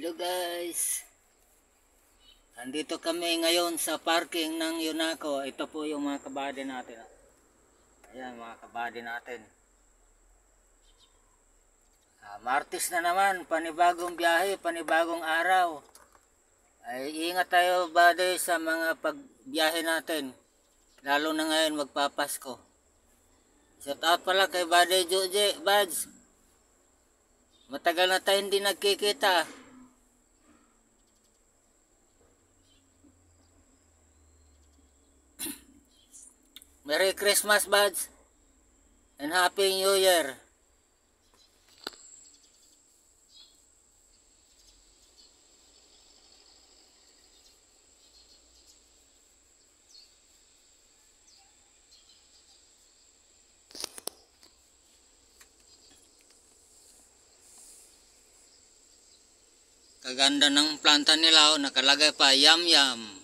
Hello guys, andito kami ngayon sa parking ng Yunako. Ito po yung mga kabady natin. Ayan mga kabady natin. Martes na naman, panibagong biyahe, panibagong araw. Ay ingat tayo buddy sa mga pagbiyahe natin. Lalo na ngayon magpapasko. Shout out pala kay buddy Joje, Bads. Matagal na tayo hindi nagkikita. Merry Christmas, buds, and Happy New Year. Kaganda ng planta nila, nakalagay pa yum yum.